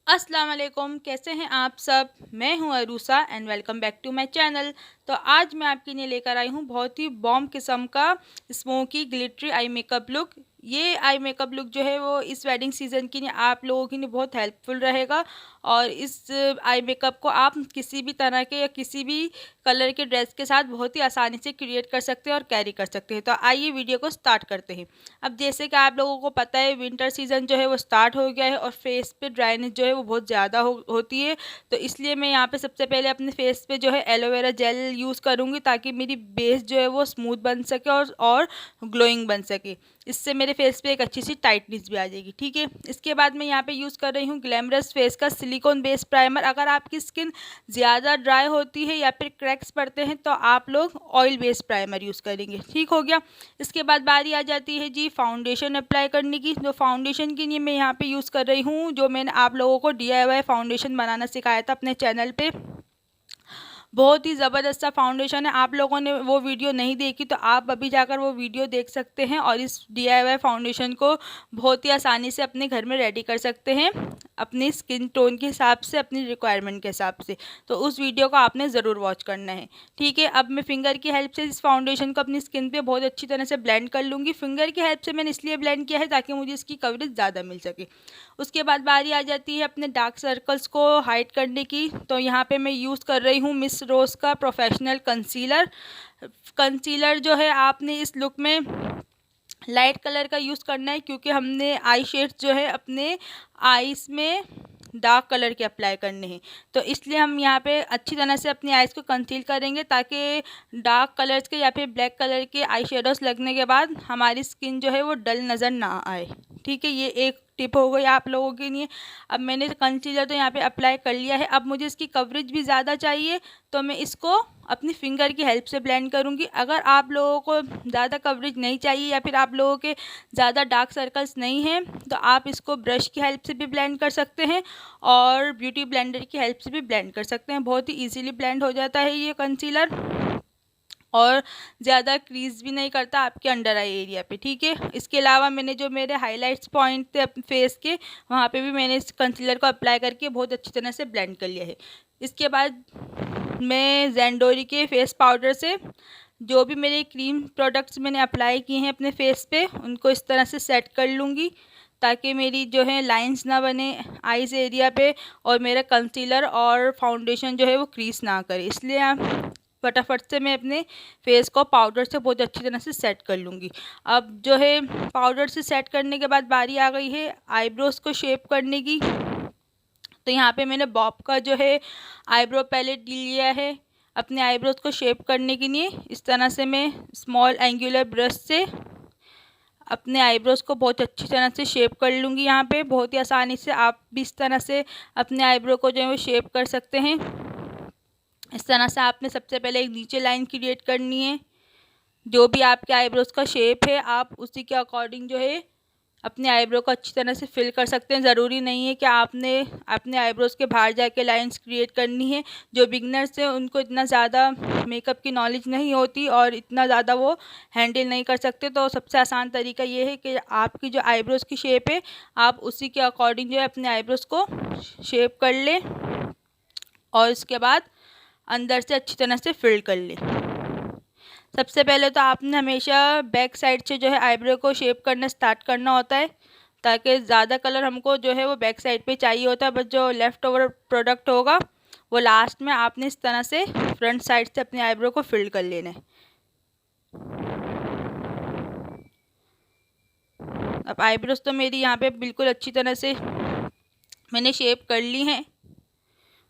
अस्सलाम वालेकुम, कैसे हैं आप सब। मैं हूं Arusa and welcome back to my channel. तो आज मैं आपके लिए लेकर आई हूं बहुत ही बॉम्ब किस्म का smoky glittery eye makeup look. ये आई मेकअप लुक जो है वो इस वेडिंग सीज़न के लिए आप लोगों के लिए बहुत हेल्पफुल रहेगा। और इस आई मेकअप को आप किसी भी तरह के या किसी भी कलर के ड्रेस के साथ बहुत ही आसानी से क्रिएट कर सकते हैं और कैरी कर सकते हैं। तो आइए वीडियो को स्टार्ट करते हैं। अब जैसे कि आप लोगों को पता है, विंटर सीज़न जो है वो स्टार्ट हो गया है और फेस पे ड्राइनेस जो है वो बहुत ज़्यादा होती है। तो इसलिए मैं यहाँ पे सबसे पहले अपने फेस पे जो है एलोवेरा जेल यूज़ करूँगी, ताकि मेरी बेस जो है वो स्मूथ बन सके और ग्लोइंग बन सके। इससे मेरे फेस पे एक अच्छी सी टाइटनेस भी आ जाएगी। ठीक है, इसके बाद मैं यहाँ पे यूज़ कर रही हूँ ग्लैमरस फेस का सिलिकॉन बेस प्राइमर। अगर आपकी स्किन ज़्यादा ड्राई होती है या फिर क्रैक्स पड़ते हैं तो आप लोग ऑयल बेस प्राइमर यूज़ करेंगे। ठीक हो गया। इसके बाद बारी आ जाती है जी फाउंडेशन अप्लाई करने की। तो फाउंडेशन के लिए मैं यहाँ पे यूज़ कर रही हूँ जो मैंने आप लोगों को DIY फाउंडेशन बनाना सिखाया था अपने चैनल पे। बहुत ही ज़बरदस्त सा फाउंडेशन है। आप लोगों ने वो वीडियो नहीं देखी तो आप अभी जाकर वो वीडियो देख सकते हैं और इस DIY फाउंडेशन को बहुत ही आसानी से अपने घर में रेडी कर सकते हैं, अपनी स्किन टोन के हिसाब से, अपनी रिक्वायरमेंट के हिसाब से। तो उस वीडियो को आपने ज़रूर वॉच करना है। ठीक है, अब मैं फिंगर की हेल्प से इस फाउंडेशन को अपनी स्किन पे बहुत अच्छी तरह से ब्लेंड कर लूँगी। फिंगर की हेल्प से मैंने इसलिए ब्लेंड किया है ताकि मुझे इसकी कवरेज ज़्यादा मिल सके। उसके बाद बारी आ जाती है अपने डार्क सर्कल्स को हाइड करने की। तो यहाँ पे मैं यूज़ कर रही हूँ मिस रोज़ का प्रोफेशनल कंसीलर। कंसीलर जो है आपने इस लुक में लाइट कलर का यूज़ करना है, क्योंकि हमने आई शेड्स जो है अपने आईज़ में डार्क कलर के अप्लाई करने हैं। तो इसलिए हम यहाँ पे अच्छी तरह से अपनी आईज़ को कंसील करेंगे, ताकि डार्क कलर्स के या फिर ब्लैक कलर के आई शेडोज़ लगने के बाद हमारी स्किन जो है वो डल नज़र ना आए। ठीक है, ये एक टिप हो गई आप लोगों के लिए। अब मैंने कंसीलर तो यहाँ पे अप्लाई कर लिया है। अब मुझे इसकी कवरेज भी ज़्यादा चाहिए, तो मैं इसको अपनी फिंगर की हेल्प से ब्लेंड करूँगी। अगर आप लोगों को ज़्यादा कवरेज नहीं चाहिए या फिर आप लोगों के ज़्यादा डार्क सर्कल्स नहीं हैं, तो आप इसको ब्रश की हेल्प से भी ब्लेंड कर सकते हैं और ब्यूटी ब्लेंडर की हेल्प से भी ब्लेंड कर सकते हैं। बहुत ही ईजीली ब्लेंड हो जाता है ये कंसीलर और ज़्यादा क्रीज भी नहीं करता आपके अंडर आई एरिया पे। ठीक है, इसके अलावा मैंने जो मेरे हाइलाइट्स पॉइंट थे अपने फेस के, वहाँ पे भी मैंने इस कंसीलर को अप्लाई करके बहुत अच्छी तरह से ब्लेंड कर लिया है। इसके बाद मैं ज़ेंडोरी के फेस पाउडर से जो भी मेरे क्रीम प्रोडक्ट्स मैंने अप्लाई किए हैं अपने फेस पे, उनको इस तरह से सेट कर लूँगी, ताकि मेरी जो है लाइंस ना बने आईज एरिया पे और मेरा कंसीलर और फाउंडेशन जो है वो क्रीज ना करे। इसलिए आप फटाफट से मैं अपने फेस को पाउडर से बहुत अच्छी तरह से सेट कर लूँगी। अब जो है पाउडर से सेट करने के बाद बारी आ गई है आईब्रोज़ को शेप करने की। तो यहाँ पे मैंने बॉब का जो है आईब्रो पैलेट लिया है अपने आईब्रोज़ को शेप करने के लिए। इस तरह से मैं स्मॉल एंगुलर ब्रश से अपने आईब्रोज़ को बहुत अच्छी तरह से शेप कर लूँगी। यहाँ पे बहुत ही आसानी से आप भी इस तरह से अपने आईब्रो को जो है वो शेप कर सकते हैं। इस तरह से आपने सबसे पहले एक नीचे लाइन क्रिएट करनी है। जो भी आपके आईब्रोज़ का शेप है आप उसी के अकॉर्डिंग जो है अपने आईब्रो को अच्छी तरह से फिल कर सकते हैं। ज़रूरी नहीं है कि आपने अपने आईब्रोज़ के बाहर जाके लाइंस क्रिएट करनी है। जो बिगनर्स हैं उनको इतना ज़्यादा मेकअप की नॉलेज नहीं होती और इतना ज़्यादा वो हैंडल नहीं कर सकते। तो सबसे आसान तरीका ये है कि आपकी जो आईब्रोज़ की शेप है आप उसी के अकॉर्डिंग जो है अपने आईब्रोज़ को शेप कर लें और इसके बाद अंदर से अच्छी तरह से फिल कर लें। सबसे पहले तो आपने हमेशा बैक साइड से जो है आईब्रो को शेप करना स्टार्ट करना होता है, ताकि ज़्यादा कलर हमको जो है वो बैक साइड पे चाहिए होता है। बस जो लेफ़्ट ओवर प्रोडक्ट होगा वो लास्ट में आपने इस तरह से फ्रंट साइड से अपने आईब्रो को फिल कर लेना है। अब आईब्रोज तो मेरी यहाँ पे बिल्कुल अच्छी तरह से मैंने शेप कर ली हैं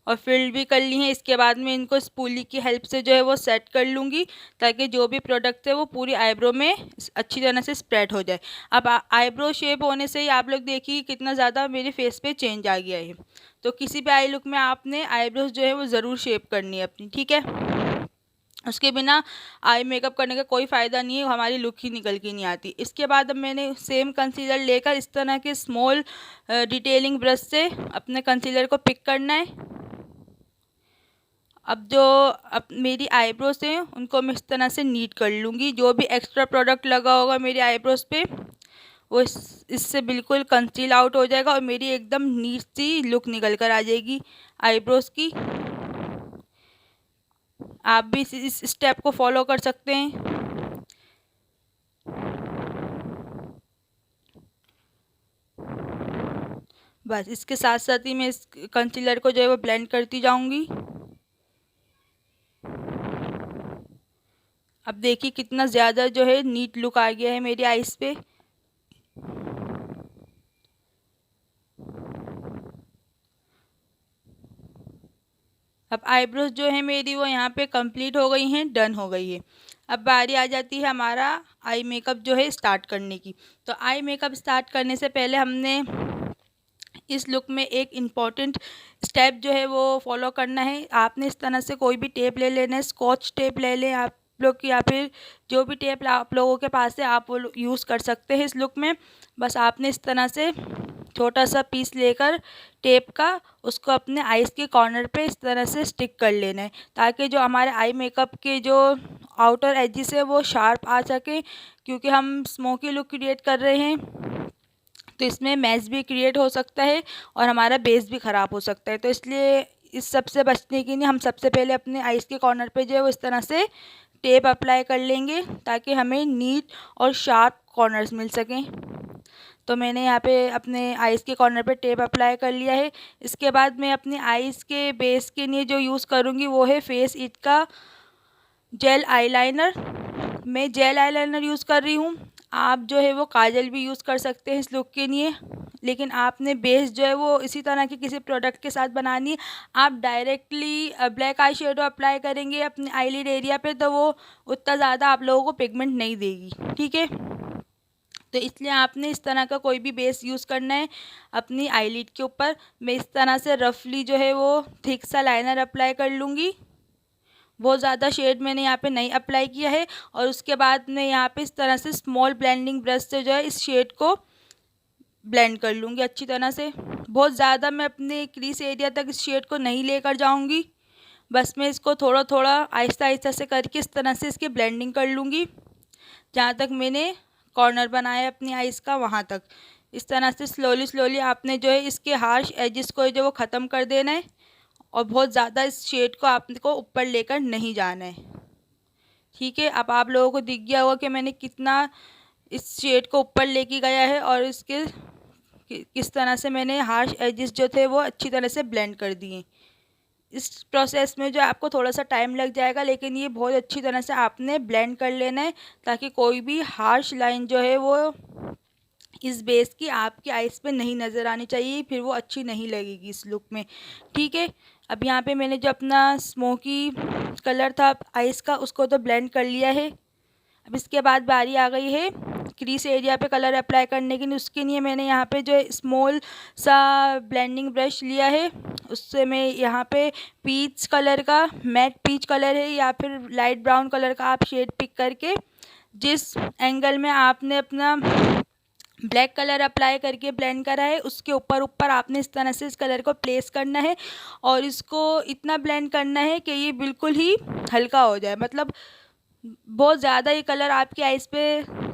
और फिल भी कर ली हैं। इसके बाद में इनको स्पूली की हेल्प से जो है वो सेट कर लूँगी, ताकि जो भी प्रोडक्ट है वो पूरी आईब्रो में अच्छी तरह से स्प्रेड हो जाए। अब आईब्रो शेप होने से ही आप लोग देखिए कितना ज़्यादा मेरे फेस पे चेंज आ गया है। तो किसी भी आई लुक में आपने आईब्रोज जो है वो ज़रूर शेप करनी है अपनी। ठीक है, उसके बिना आई मेकअप करने का कोई फ़ायदा नहीं है, हमारी लुक ही निकल के नहीं आती। इसके बाद अब मैंने सेम कंसीलर लेकर इस तरह के स्मॉल डिटेलिंग ब्रश से अपने कंसीलर को पिक करना है। अब जो मेरी आईब्रोज हैं उनको मैं इस तरह से नीट कर लूँगी। जो भी एक्स्ट्रा प्रोडक्ट लगा होगा मेरी आईब्रोज पे वो इससे बिल्कुल कंसील आउट हो जाएगा और मेरी एकदम नीट सी लुक निकल कर आ जाएगी आईब्रोज की। आप भी इस स्टेप को फॉलो कर सकते हैं। बस इसके साथ साथ ही मैं इस कंसीलर को जो है वो ब्लेंड करती जाऊंगी। अब देखिए कितना ज़्यादा जो है नीट लुक आ गया है मेरी आईज पे। अब आईब्रोज जो है मेरी वो यहाँ पे कंप्लीट हो गई हैं, डन हो गई है। अब बारी आ जाती है हमारा आई मेकअप जो है स्टार्ट करने की। तो आई मेकअप स्टार्ट करने से पहले हमने इस लुक में एक इम्पॉर्टेंट स्टेप जो है वो फॉलो करना है। आपने इस तरह से कोई भी टेप ले लेना है, स्कॉच टेप ले लें आप लोग, या फिर जो भी टेप आप लोगों के पास है आप वो यूज़ कर सकते हैं इस लुक में। बस आपने इस तरह से छोटा सा पीस लेकर टेप का उसको अपने आईज के कॉर्नर पे इस तरह से स्टिक कर लेना है, ताकि जो हमारे आई मेकअप के जो आउटर एजेस है वो शार्प आ सके, क्योंकि हम स्मोकी लुक क्रिएट कर रहे हैं तो इसमें मैच भी क्रिएट हो सकता है और हमारा बेस भी ख़राब हो सकता है। तो इसलिए इस सब से बचने के लिए हम सबसे पहले अपने आईज के कॉर्नर पे जो है वो इस तरह से टेप अप्लाई कर लेंगे, ताकि हमें नीट और शार्प कॉर्नर्स मिल सकें। तो मैंने यहाँ पे अपने आईज़ के कॉर्नर पे टेप अप्लाई कर लिया है। इसके बाद मैं अपने आईज़ के बेस के लिए जो यूज़ करूँगी वो है फेस इट का जेल आईलाइनर। मैं जेल आईलाइनर यूज़ कर रही हूँ। आप जो है वो काजल भी यूज़ कर सकते हैं इस लुक के लिए, लेकिन आपने बेस जो है वो इसी तरह के किसी प्रोडक्ट के साथ बनानी है। आप directly black eye shadow apply करेंगे अपने आईलिड एरिया पे तो वो उतना ज़्यादा आप लोगों को पिगमेंट नहीं देगी, ठीक है। तो इसलिए आपने इस तरह का कोई भी बेस यूज़ करना है अपनी आईलिड के ऊपर। मैं इस तरह से रफली जो है वो थिक सा लाइनर अप्लाई कर लूँगी। बहुत ज़्यादा शेड मैंने यहाँ पे नहीं अप्लाई किया है। और उसके बाद मैं यहाँ पे इस तरह से स्मॉल ब्लेंडिंग ब्रश से जो है इस शेड को ब्लेंड कर लूँगी अच्छी तरह से। बहुत ज़्यादा मैं अपने क्रीज एरिया तक इस शेड को नहीं लेकर जाऊँगी, बस मैं इसको थोड़ा थोड़ा आहिस्ता आहिस्ता से करके इस तरह से इसकी ब्लेंडिंग कर लूँगी, जहाँ तक मैंने कॉर्नर बनाया अपनी आइज़ का वहाँ तक। इस तरह से स्लोली स्लोली आपने जो है इसके हार्श एजेस को जो वो ख़त्म कर देना है और बहुत ज़्यादा इस शेड को आपको ऊपर लेकर नहीं जाना है, ठीक है। अब आप लोगों को दिख गया होगा कि मैंने कितना इस शेड को ऊपर लेके गया है और इसके किस तरह से मैंने हार्श एजेस जो थे वो अच्छी तरह से ब्लेंड कर दिए। इस प्रोसेस में जो आपको थोड़ा सा टाइम लग जाएगा, लेकिन ये बहुत अच्छी तरह से आपने ब्लेंड कर लेना है, ताकि कोई भी हार्श लाइन जो है वो इस बेस की आपकी आइज़ पे नहीं नज़र आनी चाहिए, फिर वो अच्छी नहीं लगेगी इस लुक में, ठीक है। अब यहाँ पे मैंने जो अपना स्मोकी कलर था आइज़ का उसको तो ब्लेंड कर लिया है। अब इसके बाद बारी आ गई है क्रीज एरिया पे कलर अप्लाई करने के लिए। उसके लिए मैंने यहाँ पे जो स्मॉल सा ब्लेंडिंग ब्रश लिया है, उससे मैं यहाँ पे पीच कलर का, मैट पीच कलर है या फिर लाइट ब्राउन कलर का आप शेड पिक करके जिस एंगल में आपने अपना ब्लैक कलर अप्लाई करके ब्लेंड करा है उसके ऊपर ऊपर आपने इस तरह से इस कलर को प्लेस करना है और इसको इतना ब्लेंड करना है कि ये बिल्कुल ही हल्का हो जाए, मतलब बहुत ज़्यादा ये कलर आपकी आइज़ पे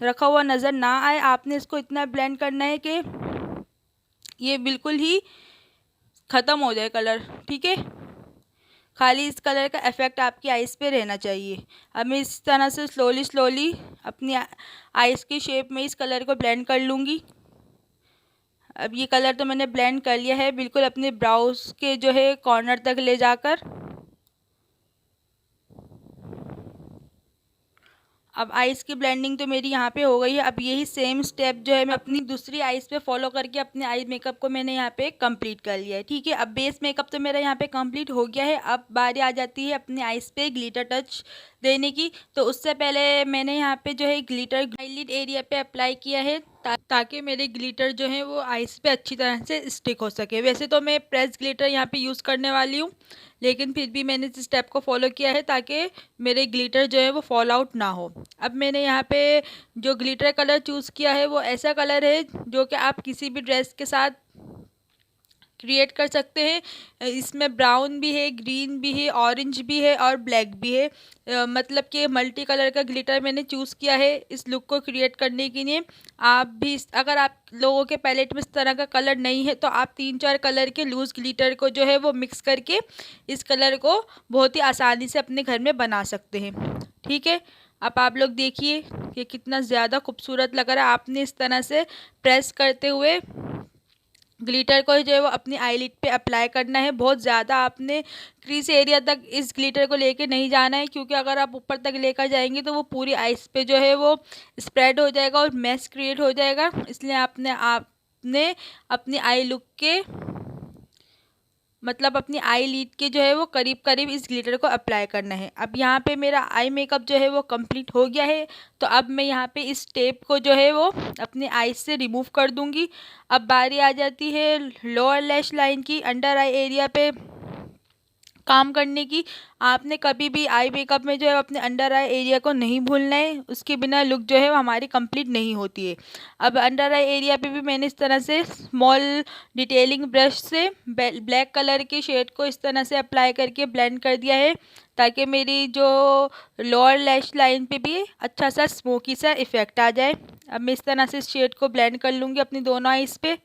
रखा हुआ नज़र ना आए। आपने इसको इतना ब्लेंड करना है कि ये बिल्कुल ही ख़त्म हो जाए कलर, ठीक है। खाली इस कलर का इफ़ेक्ट आपकी आइज़ पे रहना चाहिए। अब मैं इस तरह से स्लोली स्लोली अपनी आइज़ की शेप में इस कलर को ब्लेंड कर लूँगी। अब ये कलर तो मैंने ब्लेंड कर लिया है बिल्कुल अपने ब्राउज के जो है कॉर्नर तक ले जाकर। अब आइज़ की ब्लेंडिंग तो मेरी यहाँ पे हो गई है। अब यही सेम स्टेप जो है मैं अपनी दूसरी आइज़ पे फॉलो करके अपने आई मेकअप को मैंने यहाँ पे कंप्लीट कर लिया है, ठीक है। अब बेस मेकअप तो मेरा यहाँ पे कंप्लीट हो गया है। अब बारी आ जाती है अपनी आइज़ पे ग्लिटर टच देने की। तो उससे पहले मैंने यहाँ पे जो है ग्लिटर आईलिड एरिया पे अप्लाई किया है, ताकि मेरे ग्लिटर जो है वो आइज़ पे अच्छी तरह से स्टिक हो सके। वैसे तो मैं प्रेस ग्लिटर यहाँ पे यूज़ करने वाली हूँ, लेकिन फिर भी मैंने इस स्टेप को फॉलो किया है ताकि मेरे ग्लिटर जो है वो फॉल आउट ना हो। अब मैंने यहाँ पे जो ग्लिटर कलर चूज़ किया है वो ऐसा कलर है जो कि आप किसी भी ड्रेस के साथ क्रिएट कर सकते हैं। इसमें ब्राउन भी है, ग्रीन भी है, ऑरेंज भी है और ब्लैक भी है। मतलब कि मल्टी कलर का ग्लिटर मैंने चूज़ किया है इस लुक को क्रिएट करने के लिए। आप भी अगर आप लोगों के पैलेट में इस तरह का कलर नहीं है तो आप 3-4 कलर के लूज़ ग्लिटर को जो है वो मिक्स करके इस कलर को बहुत ही आसानी से अपने घर में बना सकते हैं। ठीक है, अब आप लोग देखिए कि कितना ज़्यादा खूबसूरत लग रहा है। आपने इस तरह से प्रेस करते हुए ग्लिटर को जो है वो अपनी आईलिड पे अप्लाई करना है। बहुत ज़्यादा आपने क्रीज एरिया तक इस ग्लिटर को लेके नहीं जाना है, क्योंकि अगर आप ऊपर तक लेकर जाएंगे तो वो पूरी आइस पे जो है वो स्प्रेड हो जाएगा और मैस क्रिएट हो जाएगा। इसलिए आपने अपनी आई लुक के मतलब अपनी आई लीड के जो है वो करीब करीब इस ग्लिटर को अप्लाई करना है। अब यहाँ पे मेरा आई मेकअप जो है वो कंप्लीट हो गया है। तो अब मैं यहाँ पे इस टेप को जो है वो अपने आईज से रिमूव कर दूँगी। अब बारी आ जाती है लोअर लैश लाइन की, अंडर आई एरिया पे काम करने की। आपने कभी भी आई मेकअप में जो है अपने अंडर आई एरिया को नहीं भूलना है, उसके बिना लुक जो है वो हमारी कंप्लीट नहीं होती है। अब अंडर आई एरिया पे भी मैंने इस तरह से स्मॉल डिटेलिंग ब्रश से ब्लैक कलर के शेड को इस तरह से अप्लाई करके ब्लेंड कर दिया है, ताकि मेरी जो लोअर लैश लाइन पे भी अच्छा सा स्मोकी सा इफ़ेक्ट आ जाए। अब मैं इस तरह से इस शेड को ब्लेंड कर लूँगी अपनी दोनों आईज पे।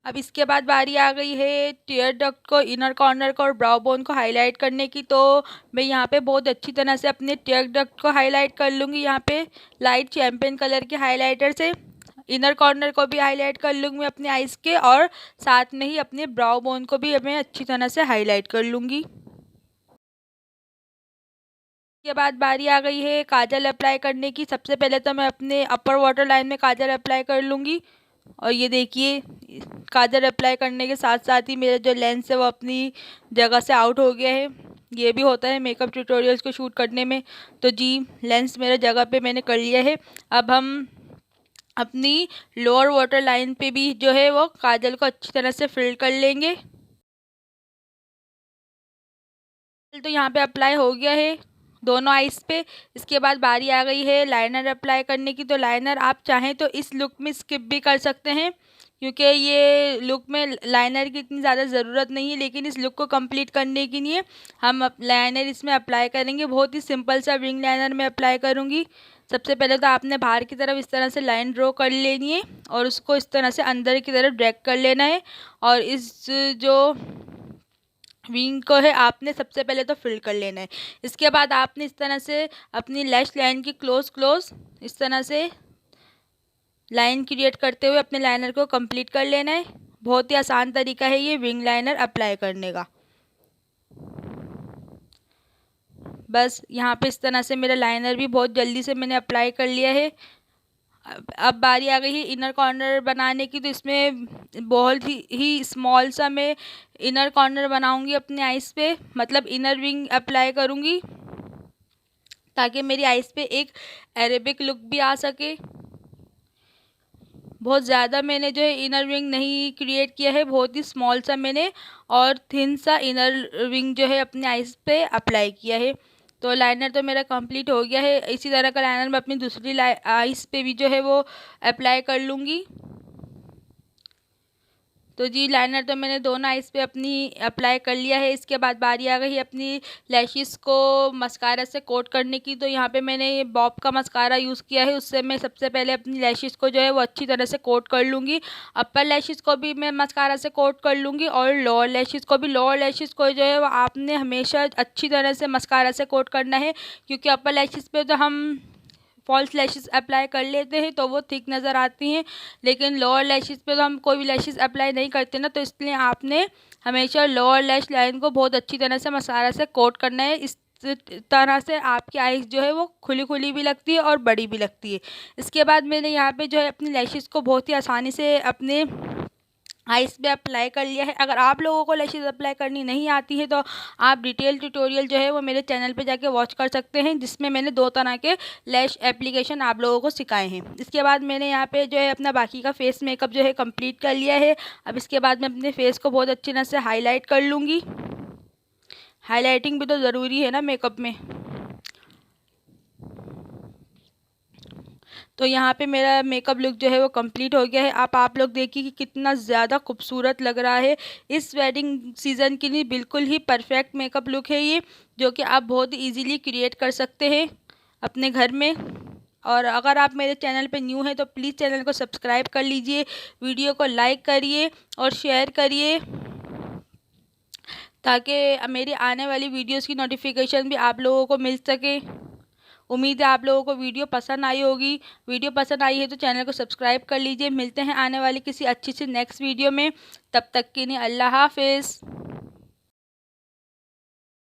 अब इसके बाद बारी आ गई है टीयर डक्ट को, इनर कॉर्नर को और ब्राउ बोन को हाईलाइट करने की। तो मैं यहाँ पे बहुत अच्छी तरह से अपने टीयर डक्ट को हाईलाइट कर लूँगी यहाँ पे लाइट चैम्पियन कलर के हाईलाइटर से। इनर कॉर्नर को भी हाईलाइट कर लूँगी मैं अपने आइज़ के, और साथ में ही अपने ब्राउ बोन को भी मैं अच्छी तरह से हाईलाइट कर लूँगी। के बाद बारी आ गई है काजल अप्लाई करने की। सबसे पहले तो मैं अपने अपर वाटर लाइन में काजल अप्लाई कर लूँगी। और ये देखिए, काजल अप्लाई करने के साथ साथ ही मेरा जो लेंस है वो अपनी जगह से आउट हो गया है। ये भी होता है मेकअप ट्यूटोरियल्स को शूट करने में। तो जी, लेंस मेरे जगह पे मैंने कर लिया है। अब हम अपनी लोअर वाटर लाइन पे भी जो है वो काजल को अच्छी तरह से फिल कर लेंगे। तो यहाँ पे अप्लाई हो गया है दोनों आइज़ पे। इसके बाद बारी आ गई है लाइनर अप्लाई करने की। तो लाइनर आप चाहें तो इस लुक में स्किप भी कर सकते हैं, क्योंकि ये लुक में लाइनर की इतनी ज़्यादा ज़रूरत नहीं है, लेकिन इस लुक को कंप्लीट करने के लिए हम लाइनर इसमें अप्लाई करेंगे। बहुत ही सिंपल सा विंग लाइनर में अप्लाई करूँगी। सबसे पहले तो आपने बाहर की तरफ इस तरह से लाइन ड्रॉ कर लेनी है और उसको इस तरह से अंदर की तरफ ड्रैग कर लेना है। और इस जो विंग को है आपने सबसे पहले तो फिल कर लेना है। इसके बाद आपने इस तरह से अपनी लैश लाइन की क्लोज इस तरह से लाइन क्रिएट करते हुए अपने लाइनर को कंप्लीट कर लेना है। बहुत ही आसान तरीका है ये विंग लाइनर अप्लाई करने का। बस यहाँ पे इस तरह से मेरा लाइनर भी बहुत जल्दी से मैंने अप्लाई कर लिया है। अब बारी आ गई है इनर कॉर्नर बनाने की। तो इसमें बहुत ही स्मॉल सा मैं इनर कॉर्नर बनाऊंगी अपने आइज़ पे, मतलब इनर विंग अप्लाई करूंगी, ताकि मेरी आइज़ पे एक अरेबिक लुक भी आ सके। बहुत ज़्यादा मैंने जो है इनर विंग नहीं क्रिएट किया है, बहुत ही स्मॉल सा मैंने और थिन सा इनर विंग जो है अपने आइज़ पे अप्लाई किया है। तो लाइनर तो मेरा कंप्लीट हो गया है। इसी तरह का लाइनर मैं अपनी दूसरी आइज़ पे भी जो है वो अप्लाई कर लूँगी। तो जी, लाइनर तो मैंने दोनों आइज़ पे अपनी अप्लाई कर लिया है। इसके बाद बारी आ गई अपनी लैशेस को मस्कारा से कोट करने की। तो यहाँ पे मैंने ये बॉब का मस्कारा यूज़ किया है, उससे मैं सबसे पहले अपनी लैशेस को जो है वो अच्छी तरह से कोट कर लूँगी। अपर लैशेस को भी मैं मस्कारा से कोट कर लूँगी और लोअर लैशेस को भी। लोअर लैशेस को जो है वो आपने हमेशा अच्छी तरह से मस्कारा से कोट करना है, क्योंकि अपर लैशेस पे तो हम फॉल्स लैशेस अप्लाई कर लेते हैं तो वो थिक नज़र आती हैं, लेकिन लोअर लैशेस पे तो हम कोई भी लैशेस अप्लाई नहीं करते ना। तो इसलिए आपने हमेशा लोअर लैश लाइन को बहुत अच्छी तरह से मसाला से कोट करना है। इस तरह से आपकी आइज़ जो है वो खुली खुली भी लगती है और बड़ी भी लगती है। इसके बाद मैंने यहाँ पे जो है अपनी लैशेस को बहुत ही आसानी से अपने आइस पे अप्लाई कर लिया है। अगर आप लोगों को लैशेस अप्लाई करनी नहीं आती है तो आप डिटेल ट्यूटोरियल जो है वो मेरे चैनल पे जाके वॉच कर सकते हैं, जिसमें मैंने 2 तरह के लैश एप्लीकेशन आप लोगों को सिखाए हैं। इसके बाद मैंने यहाँ पे जो है अपना बाकी का फेस मेकअप जो है कंप्लीट कर लिया है। अब इसके बाद मैं अपने फेस को बहुत अच्छी तरह से हाईलाइट कर लूँगी। हाईलाइटिंग भी तो ज़रूरी है ना मेकअप में। तो यहाँ पे मेरा मेकअप लुक जो है वो कंप्लीट हो गया है। आप लोग देखिए कि कितना ज़्यादा खूबसूरत लग रहा है। इस वेडिंग सीज़न के लिए बिल्कुल ही परफेक्ट मेकअप लुक है ये, जो कि आप बहुत इजीली क्रिएट कर सकते हैं अपने घर में। और अगर आप मेरे चैनल पे न्यू हैं तो प्लीज़ चैनल को सब्सक्राइब कर लीजिए, वीडियो को लाइक करिए और शेयर करिए, ताकि मेरी आने वाली वीडियोस की नोटिफिकेशन भी आप लोगों को मिल सके। उम्मीद है आप लोगों को वीडियो पसंद आई होगी। वीडियो पसंद आई है तो चैनल को सब्सक्राइब कर लीजिए। मिलते हैं आने वाली किसी अच्छी सी नेक्स्ट वीडियो में। तब तक के लिए अल्लाह हाफिज़।